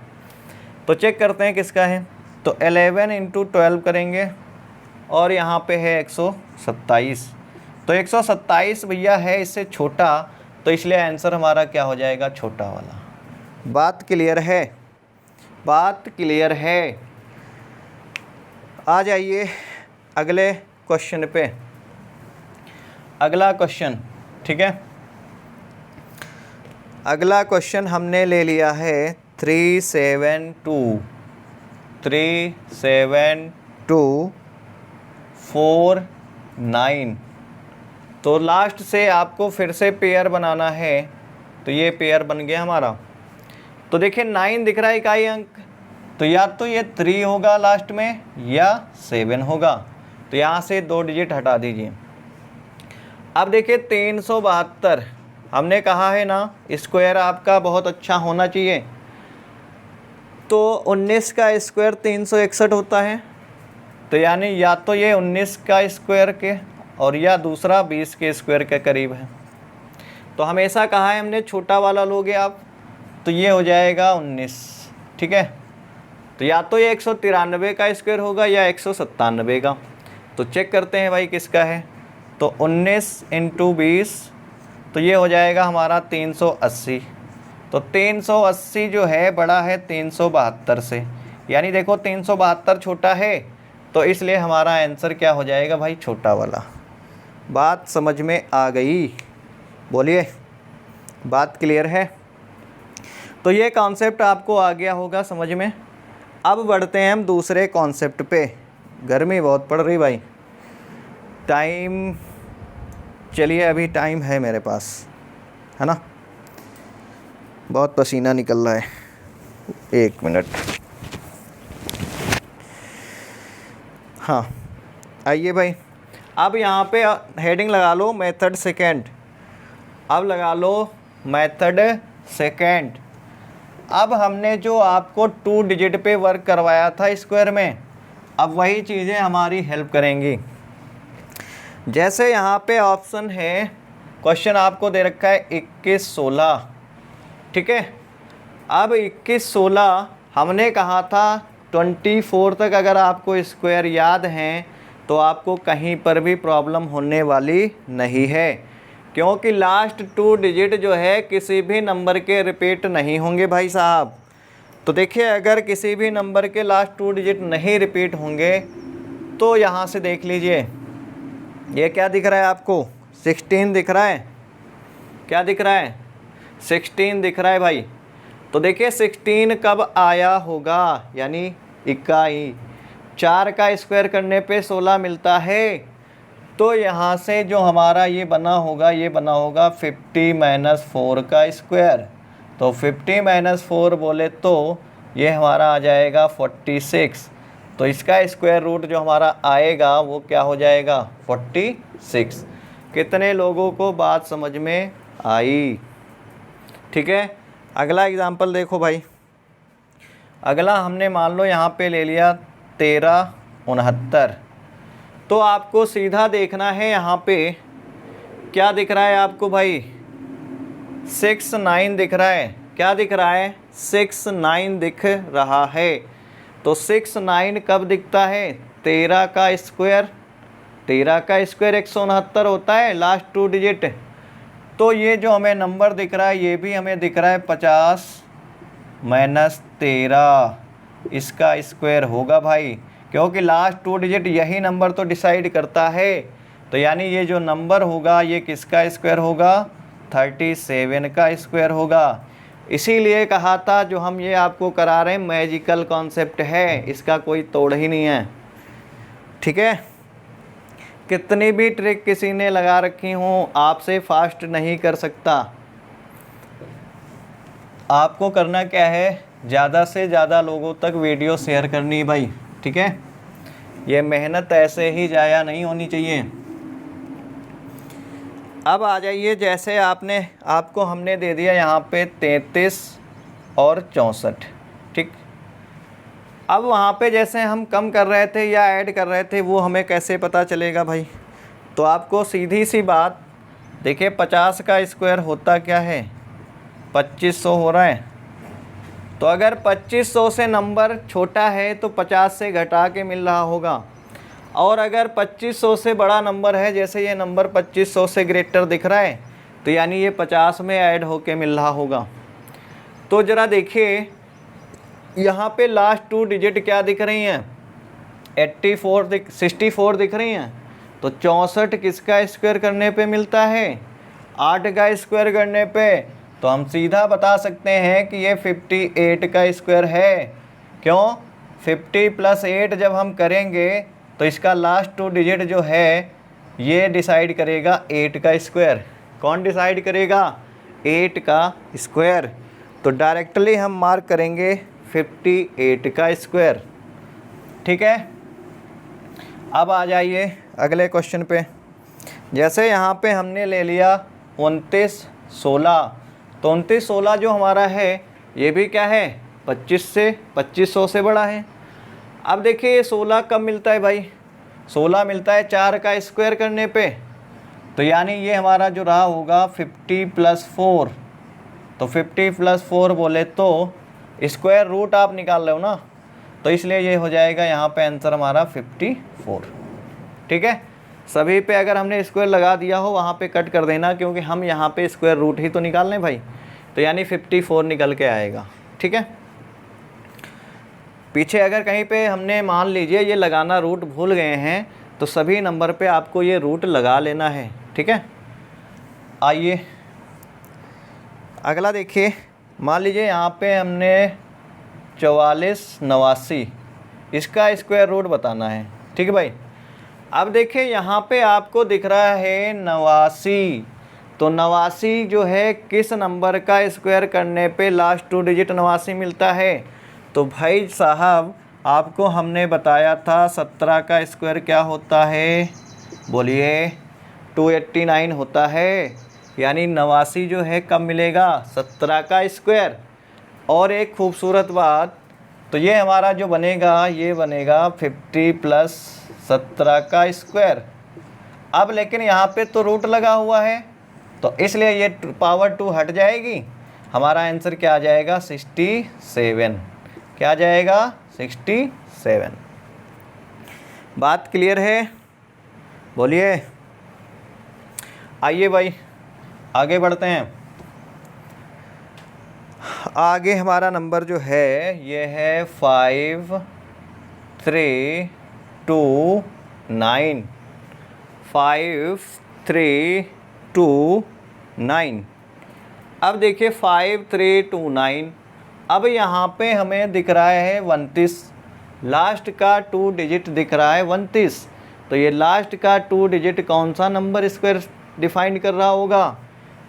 तो चेक करते हैं किसका है। तो 11 × 12 करेंगे और यहाँ पे है 127, तो 127 भैया है इससे छोटा, तो इसलिए आंसर हमारा क्या हो जाएगा? छोटा वाला। बात क्लियर है? बात क्लियर है? आ जाइए अगले क्वेश्चन पे। अगला क्वेश्चन, ठीक है, अगला क्वेश्चन हमने ले लिया है 37249। तो लास्ट से आपको फिर से पेयर बनाना है, तो ये पेयर बन गया हमारा। तो देखिए 9 दिख रहा है इकाई अंक, तो या तो ये 3 होगा लास्ट में या 7 होगा। तो यहाँ से 2 डिजिट हटा दीजिए। अब देखिए 372, हमने कहा है ना स्क्वायर आपका बहुत अच्छा होना चाहिए। तो 19 का स्क्वायर 361 होता है, तो यानी या तो ये 19 का स्क्वायर के और या दूसरा 20 के स्क्वायर के करीब है। तो हमेशा कहा है हमने छोटा वाला लोगे आप, तो ये हो जाएगा 19। ठीक है, तो या तो ये 193 का स्क्वायर होगा या 197 का। तो चेक करते हैं भाई किसका है। तो 19 × 20 तो ये हो जाएगा हमारा 380। तो 380 जो है बड़ा है 372 से, यानी देखो 372 छोटा है, तो इसलिए हमारा आंसर क्या हो जाएगा भाई, छोटा वाला। बात समझ में आ गई? बोलिए, बात क्लियर है? तो ये कॉन्सेप्ट आपको आ गया होगा समझ में। अब बढ़ते हैं हम दूसरे कॉन्सेप्ट पे। गर्मी बहुत पड़ रही भाई। टाइम, चलिए अभी टाइम है मेरे पास, है ना, बहुत पसीना निकल रहा है। 1 मिनट। हाँ आइए भाई, अब यहाँ पे हेडिंग लगा लो मेथड सेकेंड। अब लगा लो मेथड सेकेंड। अब हमने जो आपको 2 डिजिट पे वर्क करवाया था स्क्वायर में, अब वही चीज़ें हमारी हेल्प करेंगी। जैसे यहाँ पे ऑप्शन है, क्वेश्चन आपको दे रखा है 21 16, ठीक है। अब 21 16 हमने कहा था 24 तक अगर आपको स्क्वायर याद हैं तो आपको कहीं पर भी प्रॉब्लम होने वाली नहीं है, क्योंकि लास्ट 2 डिजिट जो है किसी भी नंबर के रिपीट नहीं होंगे भाई साहब। तो देखिए, अगर किसी भी नंबर के लास्ट 2 डिजिट नहीं रिपीट होंगे तो यहाँ से देख लीजिए, ये क्या दिख रहा है आपको, 16 दिख रहा है। क्या दिख रहा है? 16 दिख रहा है भाई। तो देखिए 16 कब आया होगा, यानी इकाई। 4 का स्क्वायर करने पे 16 मिलता है। तो यहाँ से जो हमारा ये बना होगा, ये बना होगा 50 - 4 का स्क्वायर। तो 50 - 4 बोले तो ये हमारा आ जाएगा 46। तो इसका स्क्वायर रूट जो हमारा आएगा वो क्या हो जाएगा, 46। कितने लोगों को बात समझ में आई? ठीक है। अगला एग्जांपल देखो भाई। अगला हमने मान लो यहाँ पे ले लिया 13 69। तो आपको सीधा देखना है यहाँ पे क्या दिख रहा है आपको भाई, 6 9 दिख रहा है। क्या दिख रहा है? 6 9 दिख रहा है। तो 6 9 कब दिखता है? 13 का स्क्वायर। 13 का स्क्वायर 169 होता है, लास्ट 2 डिजिट। तो ये जो हमें नंबर दिख रहा है ये भी हमें दिख रहा है 50 - 13, इसका स्क्वायर होगा भाई, क्योंकि लास्ट 2 डिजिट यही नंबर तो डिसाइड करता है। तो यानी ये जो नंबर होगा ये किसका स्क्वायर होगा, 37 का स्क्वायर होगा। इसीलिए कहा था जो हम ये आपको करा रहे हैं मैजिकल कॉन्सेप्ट है, इसका कोई तोड़ ही नहीं है। ठीक है। कितनी भी ट्रिक किसी ने लगा रखी हो, आपसे फास्ट नहीं कर सकता। आपको करना क्या है, ज़्यादा से ज़्यादा लोगों तक वीडियो शेयर करनी है भाई। ठीक है, ये मेहनत ऐसे ही जाया नहीं होनी चाहिए। अब आ जाइए, जैसे आपको हमने दे दिया यहाँ पे 33 और 64। ठीक। अब वहाँ पे जैसे हम कम कर रहे थे या ऐड कर रहे थे वो हमें कैसे पता चलेगा भाई? तो आपको सीधी सी बात देखिए, 50 का स्क्वायर होता क्या है, 2500 हो रहा है। तो अगर 2500 से नंबर छोटा है तो 50 से घटा के मिल रहा होगा, और अगर 2500 से बड़ा नंबर है, जैसे ये नंबर 2500 से ग्रेटर दिख रहा है, तो यानी ये 50 में ऐड होके मिल रहा होगा। तो ज़रा देखिए यहाँ पे लास्ट 2 डिजिट क्या दिख रही हैं, 64 दिख रही हैं। तो 64 किसका स्क्वायर करने पे मिलता है, 8 का स्क्वायर करने पे। तो हम सीधा बता सकते हैं कि ये 58 का स्क्वायर है। क्यों? 50 + 8 जब हम करेंगे तो इसका लास्ट 2 डिजिट जो है ये डिसाइड करेगा 8 का स्क्वायर। कौन डिसाइड करेगा? 8 का स्क्वायर। तो डायरेक्टली हम मार्क करेंगे 58 का स्क्वायर। ठीक है। अब आ जाइए अगले क्वेश्चन पे। जैसे यहाँ पे हमने ले लिया 29 16। तो 29 16 जो हमारा है ये भी क्या है, 2500 से बड़ा है। अब देखिए ये 16 कब मिलता है भाई, 16 मिलता है 4 का स्क्वायर करने पे। तो यानी ये हमारा जो रहा होगा 50 + 4। तो 50 + 4 बोले तो स्क्वायर रूट आप निकाल रहे हो ना, तो इसलिए ये हो जाएगा यहाँ पे आंसर हमारा 54। ठीक है। सभी पे अगर हमने स्क्वायर लगा दिया हो वहाँ पे कट कर देना, क्योंकि हम यहाँ पे स्क्वायर रूट ही तो निकाल लें भाई। तो यानी 54 निकल के आएगा, ठीक है। पीछे अगर कहीं पे हमने मान लीजिए ये लगाना रूट भूल गए हैं तो सभी नंबर पे आपको ये रूट लगा लेना है, ठीक है। आइए अगला देखिए, मान लीजिए यहाँ पे हमने 44 89 इसका स्क्वायर रूट बताना है, ठीक है भाई। अब देखिए यहाँ पे आपको दिख रहा है 89, तो 89 जो है किस नंबर का स्क्वायर करने पे लास्ट 2 डिजिट 89 मिलता है। तो भाई साहब आपको हमने बताया था 17 का स्क्वायर क्या होता है, बोलिए 289 होता है। यानी 89 जो है कब मिलेगा, 17 का स्क्वायर। और एक खूबसूरत बात, तो ये हमारा जो बनेगा ये बनेगा 50 प्लस 17 का स्क्वायर। अब लेकिन यहाँ पे तो रूट लगा हुआ है तो इसलिए ये पावर 2 हट जाएगी, हमारा आंसर क्या आ जाएगा 67। क्या आ जाएगा 67। बात क्लियर है, बोलिए। आइए भाई आगे बढ़ते हैं। आगे हमारा नंबर जो है ये है 5 3 2 9, 5 3 2 9। अब देखिए 5 3 2 9, अब यहाँ पे हमें दिख रहा है 29, लास्ट का 2 डिजिट दिख रहा है 29। तो ये लास्ट का 2 डिजिट कौन सा नंबर स्क्वायर डिफाइन कर रहा होगा।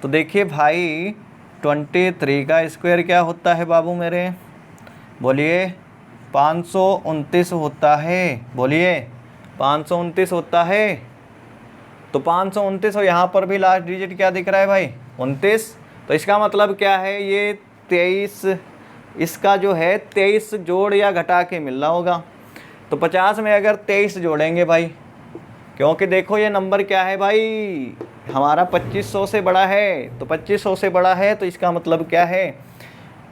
तो देखिए भाई 23 का स्क्वायर क्या होता है बाबू मेरे, बोलिए 529 होता है, बोलिए 529 होता है। तो 529 और यहाँ पर भी लास्ट डिजिट क्या दिख रहा है भाई 29। तो इसका मतलब क्या है, ये 23, इसका जो है 23 जोड़ या घटा के मिल रहा होगा। तो 50 में अगर 23 जोड़ेंगे भाई, क्योंकि देखो ये नंबर क्या है भाई हमारा 2500 से बड़ा है, तो 2500 से बड़ा है तो इसका मतलब क्या है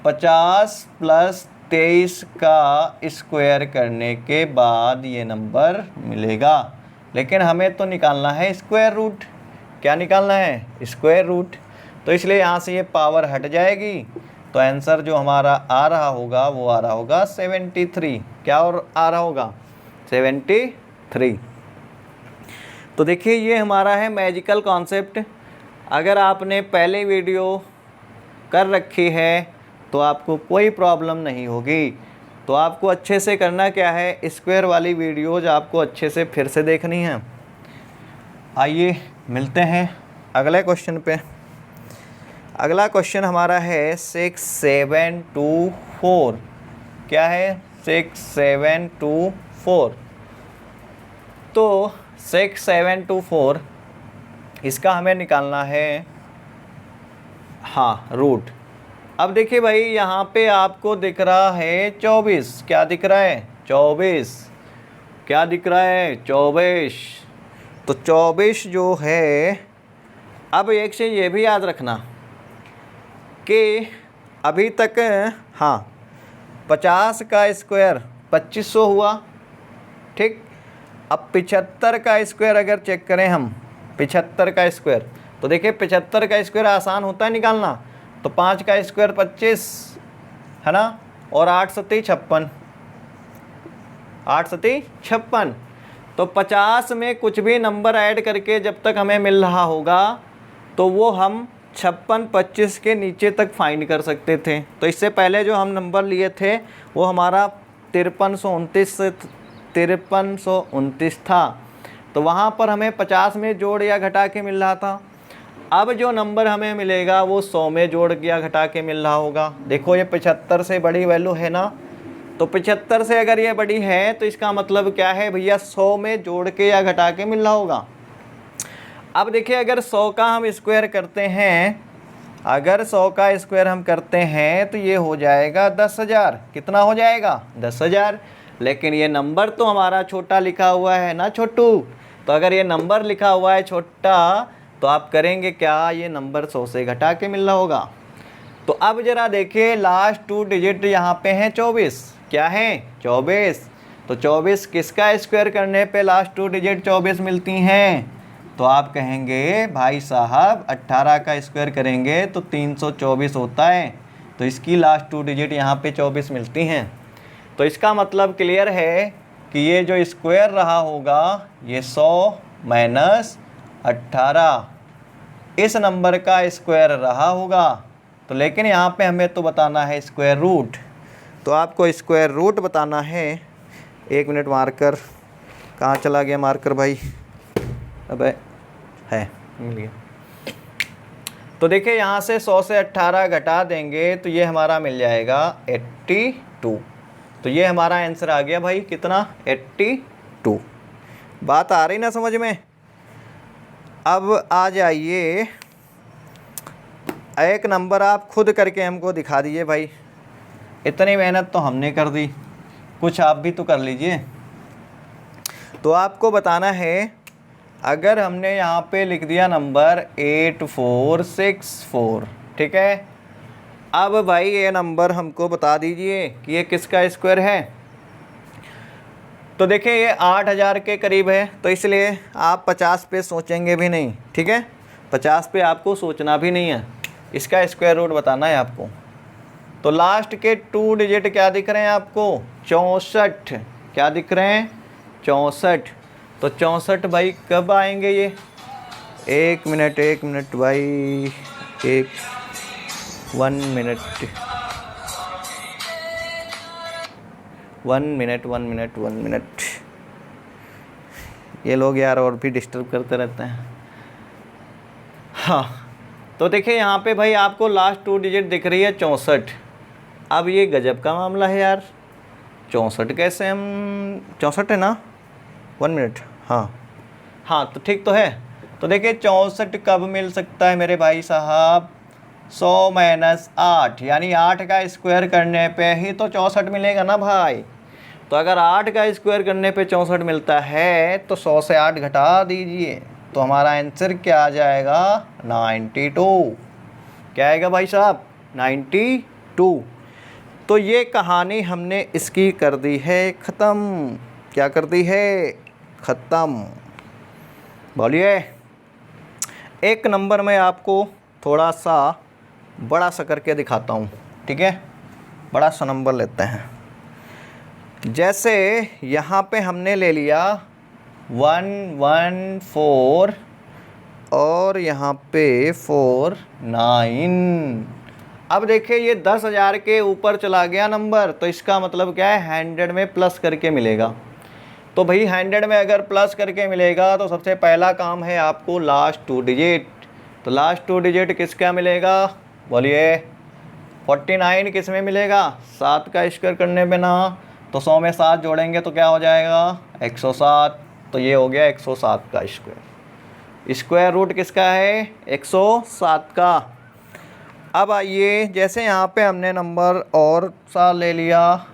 50 प्लस 23 का स्क्वायर करने के बाद ये नंबर मिलेगा। लेकिन हमें तो निकालना है स्क्वायर रूट। क्या निकालना है, स्क्वायर रूट। तो इसलिए यहाँ से ये पावर हट जाएगी, तो आंसर जो हमारा आ रहा होगा वो आ रहा होगा 73। क्या और आ रहा होगा 73। तो देखिए ये हमारा है मैजिकल कॉन्सेप्ट। अगर आपने पहले वीडियो कर रखी है तो आपको कोई प्रॉब्लम नहीं होगी। तो आपको अच्छे से करना क्या है, स्क्वायर वाली वीडियोज आपको अच्छे से फिर से देखनी है। आइए मिलते हैं अगले क्वेश्चन पे। अगला क्वेश्चन हमारा है 6724। क्या है 6724। तो 6724 इसका हमें निकालना है हाँ रूट। अब देखिए भाई यहाँ पे आपको दिख रहा है 24। क्या दिख रहा है 24। क्या दिख रहा है 24। तो 24 जो है, अब एक से ये भी याद रखना कि अभी तक हाँ 50 का स्क्वायर 2500 हुआ, ठीक। अब 75 का स्क्वायर अगर चेक करें हम, 75 का स्क्वायर, तो देखिए 75 का स्क्वायर आसान होता है निकालना। तो 5 का स्क्वायर 25 है ना, और 8 सती 56, 8 सती 56। तो 50 में कुछ भी नंबर ऐड करके जब तक हमें मिल रहा होगा तो वो हम 56 25 के नीचे तक फाइंड कर सकते थे। तो इससे पहले जो हम नंबर लिए थे वो हमारा 5329 था। तो वहाँ पर हमें 50 में जोड़ या घटा के मिल रहा था। अब जो नंबर हमें मिलेगा वो 100 में जोड़ या घटा के मिल रहा होगा। देखो ये 75 से बड़ी वैल्यू है ना, तो 75 से अगर ये बड़ी है तो इसका मतलब क्या है भैया 100 में जोड़ के या घटा के मिल रहा होगा। अब देखिए अगर 100 का हम स्क्वायर करते हैं, अगर 100 का स्क्वायर हम करते हैं तो ये हो जाएगा 10,000। कितना हो जाएगा 10,000। लेकिन ये नंबर तो हमारा छोटा लिखा हुआ है ना छोटू। तो अगर ये नंबर लिखा हुआ है छोटा तो आप करेंगे क्या, ये नंबर 100 से घटा के मिल रहा होगा। तो अब ज़रा देखिए लास्ट 2 डिजिट यहाँ पे हैं 24। क्या है 24। तो 24 किसका स्क्वायर करने पे लास्ट 2 डिजिट 24 मिलती हैं? तो आप कहेंगे भाई साहब 18 का स्क्वायर करेंगे तो 324 होता है, तो इसकी लास्ट 2 डिजिट यहाँ पे 24 मिलती हैं। तो इसका मतलब क्लियर है कि ये जो स्क्वायर रहा होगा ये 100 माइनस 18 इस नंबर का स्क्वायर रहा होगा। तो लेकिन यहाँ पे हमें तो बताना है स्क्वायर रूट, तो आपको स्क्वायर रूट बताना है। 1 मिनट, मार्कर कहाँ चला गया मार्कर भाई? अबे है, मिल गया। तो देखिए यहाँ से 100 से 18 घटा देंगे तो ये हमारा मिल जाएगा 82। तो ये हमारा आंसर आ गया भाई कितना? 82। बात आ रही ना समझ में? अब आ जाइए, एक नंबर आप खुद करके हमको दिखा दीजिए भाई। इतनी मेहनत तो हमने कर दी, कुछ आप भी तो कर लीजिए। तो आपको बताना है, अगर हमने यहाँ पे लिख दिया नंबर 8464, ठीक है। अब भाई ये नंबर हमको बता दीजिए कि ये किसका स्क्वायर है। तो देखिए ये 8000 के करीब है, तो इसलिए आप 50 पे सोचेंगे भी नहीं, ठीक है। 50 पे आपको सोचना भी नहीं है, इसका स्क्वायर रूट बताना है आपको। तो लास्ट के 2 डिजिट क्या दिख रहे हैं आपको? 64। क्या दिख रहे हैं? 64। तो 64 भाई कब आएंगे ये? 1 मिनट भाई, 1 मिनट। ये लोग यार और भी डिस्टर्ब करते रहते हैं। हाँ, तो देखिए यहाँ पे भाई आपको लास्ट 2 डिजिट दिख रही है 64। अब ये गजब का मामला है यार, 64 कैसे हम? 64 है ना? 1 मिनट। हाँ तो ठीक तो है। तो देखिए 64 कब मिल सकता है मेरे भाई साहब? 100 माइनस 8, यानी 8 का स्क्वायर करने पे ही तो 64 मिलेगा ना भाई। तो अगर 8 का स्क्वायर करने पे 64 मिलता है तो 100 से 8 घटा दीजिए, तो हमारा आंसर क्या आ जाएगा? 92। क्या आएगा भाई साहब? 92। तो ये कहानी हमने इसकी कर दी है ख़त्म। क्या कर दी है? ख़त्म। बोलिए। एक नंबर में आपको थोड़ा सा बड़ा सा करके दिखाता हूँ, ठीक है। बड़ा सा नंबर लेते हैं। जैसे यहाँ पे हमने ले लिया 114 और यहाँ पे 49। अब देखिए ये 10,000 के ऊपर चला गया नंबर, तो इसका मतलब क्या है? 100 में प्लस करके मिलेगा। तो भाई 100 में अगर प्लस करके मिलेगा तो सबसे पहला काम है आपको लास्ट 2 डिजिट। तो लास्ट 2 डिजिट किसका मिलेगा? बोलिए। 49 किस में मिलेगा? 7 का स्क्वायर करने पे ना, तो 100 में 7 जोड़ेंगे तो क्या हो जाएगा? 107। तो ये हो गया 107 का स्क्वायर। स्क्वायर रूट किसका है? 107 का। अब आइए, जैसे यहाँ पे हमने नंबर और सा ले लिया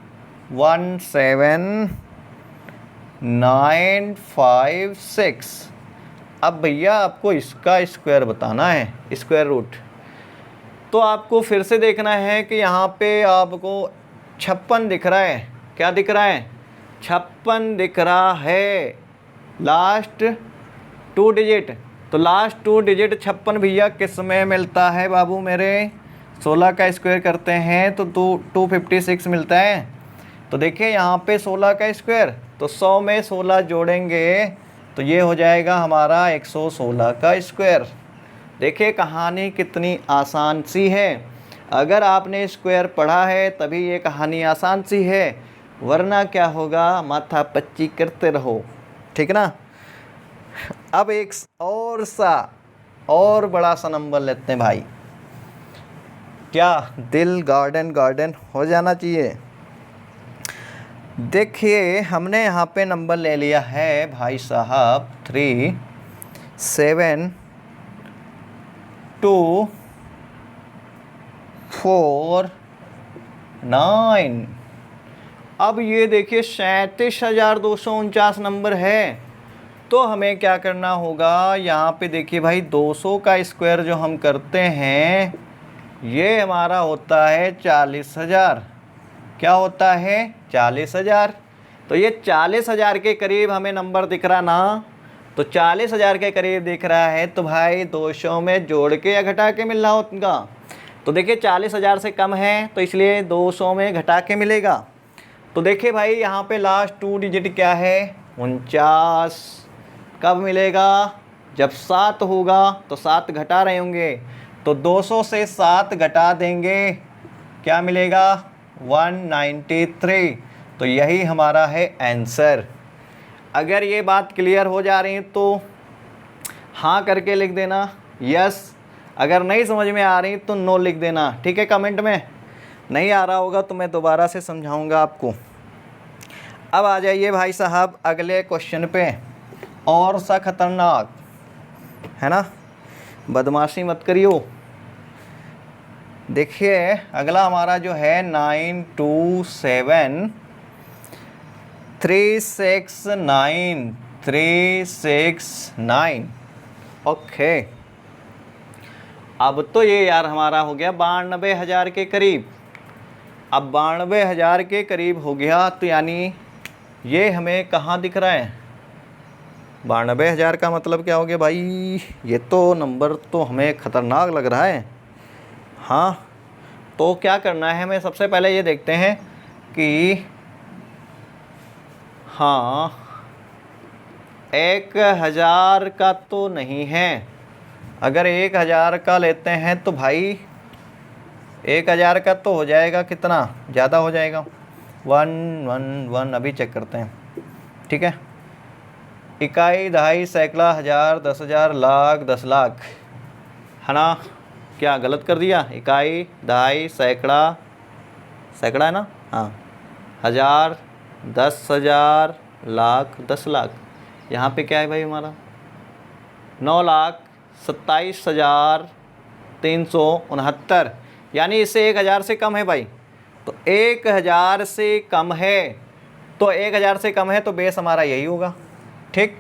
17956। अब भैया आपको इसका स्क्वायर बताना है, स्क्वायर रूट। तो आपको फिर से देखना है कि यहाँ पे आपको 56 दिख रहा है। क्या दिख रहा है? 56 दिख रहा है, लास्ट 2 डिजिट। तो लास्ट 2 डिजिट 56 भैया किस में मिलता है बाबू मेरे? 16 का स्क्वायर करते हैं तो 256 मिलता है। तो देखिए यहाँ पे 16 का स्क्वायर, तो 100 में 16 जोड़ेंगे तो ये हो जाएगा हमारा 116 का स्क्वायर। देखिए कहानी कितनी आसान सी है। अगर आपने स्क्वायर पढ़ा है तभी ये कहानी आसान सी है, वरना क्या होगा? माथा पच्ची करते रहो, ठीक ना। अब एक और बड़ा सा नंबर लेते हैं भाई। क्या दिल गार्डन हो जाना चाहिए। देखिए हमने यहाँ पे नंबर ले लिया है भाई साहब 372449। अब ये देखिए 37,249 नंबर है। तो हमें क्या करना होगा? यहाँ पे देखिए भाई 200 का स्क्वायर जो हम करते हैं ये हमारा होता है 40,000। क्या होता है? 40,000। तो ये 40,000 के करीब हमें नंबर दिख रहा ना, तो 40,000 के करीब दिख रहा है। तो भाई 200 में जोड़ के या घटा के मिल रहा होगा। तो देखिए 40,000 से कम है तो इसलिए 200 में घटा के मिलेगा। तो देखिए भाई यहाँ पे लास्ट 2 डिजिट क्या है, 49। कब मिलेगा, जब 7 होगा तो 7 घटा रहे होंगे, तो 200 से 7 घटा देंगे, क्या मिलेगा 193। तो यही हमारा है आंसर। अगर ये बात क्लियर हो जा रही है तो हाँ करके लिख देना, यस। अगर नहीं समझ में आ रही तो नो लिख देना, ठीक है। कमेंट में नहीं आ रहा होगा तो मैं दोबारा से समझाऊंगा आपको। अब आ जाइए भाई साहब अगले क्वेश्चन पे, और सा खतरनाक है ना, बदमाशी मत करियो। देखिए अगला हमारा जो है 369 ओके। अब तो ये यार हमारा हो गया 92,000 के करीब। अब 92,000 के करीब हो गया तो यानी ये हमें कहाँ दिख रहा है, 92,000 का मतलब क्या हो गया भाई, ये तो नंबर तो हमें ख़तरनाक लग रहा है। हाँ तो क्या करना है हमें, सबसे पहले ये देखते हैं कि हाँ 1,000 का तो नहीं है। अगर 1,000 का लेते हैं तो भाई 1,000 का तो हो जाएगा कितना, ज़्यादा हो जाएगा 111। अभी चेक करते हैं, ठीक है। इकाई, दहाई, सैकड़ा, हज़ार, 10,000, लाख, 10 लाख है ना। क्या गलत कर दिया, इकाई, दहाई, सैकड़ा, सैकड़ा है ना, हाँ, हज़ार, 10,000, लाख, 10 लाख। यहाँ पे क्या है भाई हमारा 9,27,369, यानी इससे 1,000 से कम है भाई। तो 1,000 से कम है, तो 1,000 से कम है तो बेस हमारा यही होगा, ठीक।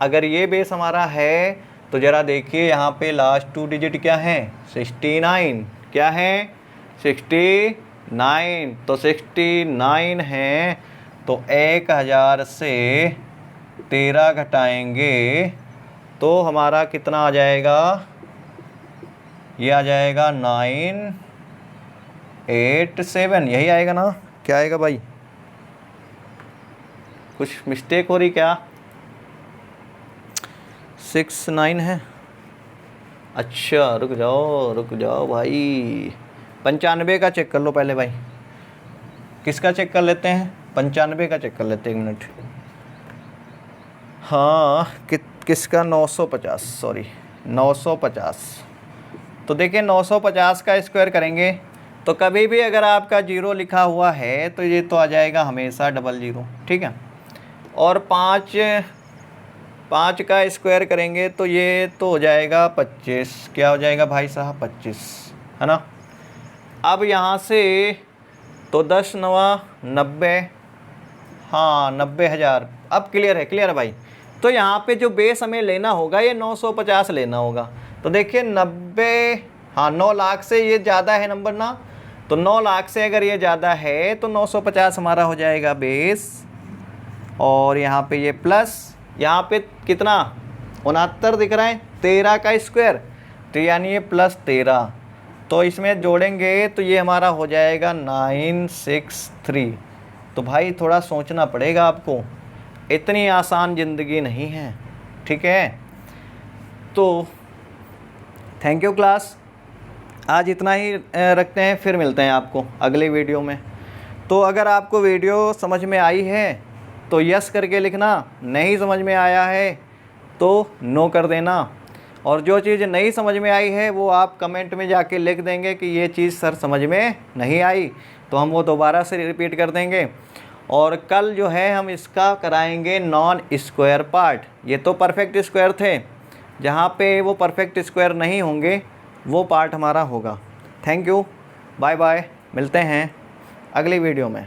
अगर ये बेस हमारा है तो ज़रा देखिए यहाँ पे लास्ट 2 डिजिट क्या है, 69। क्या है 69, तो 69 है। तो 1,000 से 13 घटाएंगे तो हमारा कितना आ जाएगा, ये आ जाएगा 987, यही आएगा ना। क्या आएगा भाई, कुछ मिस्टेक हो रही क्या, 69 है। अच्छा रुक जाओ भाई, 95 का चेक कर लो पहले भाई। किसका चेक कर लेते हैं, 95 का चेक कर लेते हैं, 1 मिनट। हाँ किसका 950, सॉरी 950। तो देखिए 950 का स्क्वायर करेंगे तो कभी भी अगर आपका 0 लिखा हुआ है तो ये तो आ जाएगा हमेशा 00, ठीक है। और 5 का स्क्वायर करेंगे तो ये तो हो जाएगा 25। क्या हो जाएगा भाई साहब, 25 है ना। अब यहाँ से तो 10 9 90, हाँ 90,000। अब क्लियर है भाई। तो यहाँ पे जो बेस हमें लेना होगा ये 950 लेना होगा। तो देखिए 90, हाँ 9 लाख से ये ज़्यादा है नंबर ना, तो 9 लाख से अगर ये ज़्यादा है तो 950 हमारा हो जाएगा बेस। और यहाँ पे ये प्लस, यहाँ पे कितना 69 दिख रहा है, 13 का स्क्वायर, तो यानी ये प्लस 13। तो इसमें जोड़ेंगे तो ये हमारा हो जाएगा 963। तो भाई थोड़ा सोचना पड़ेगा आपको, इतनी आसान ज़िंदगी नहीं है, ठीक है। तो थैंक यू क्लास, आज इतना ही रखते हैं, फिर मिलते हैं आपको अगले वीडियो में। तो अगर आपको वीडियो समझ में आई है तो यस करके लिखना, नहीं समझ में आया है तो नो कर देना। और जो चीज़ नहीं समझ में आई है वो आप कमेंट में जाके लिख देंगे कि ये चीज़ सर समझ में नहीं आई, तो हम वो दोबारा से रिपीट कर देंगे। और कल जो है हम इसका कराएंगे नॉन स्क्वायर पार्ट। ये तो परफेक्ट स्क्वायर थे, जहाँ पे वो परफेक्ट स्क्वायर नहीं होंगे वो पार्ट हमारा होगा। थैंक यू, बाय बाय, मिलते हैं अगली वीडियो में।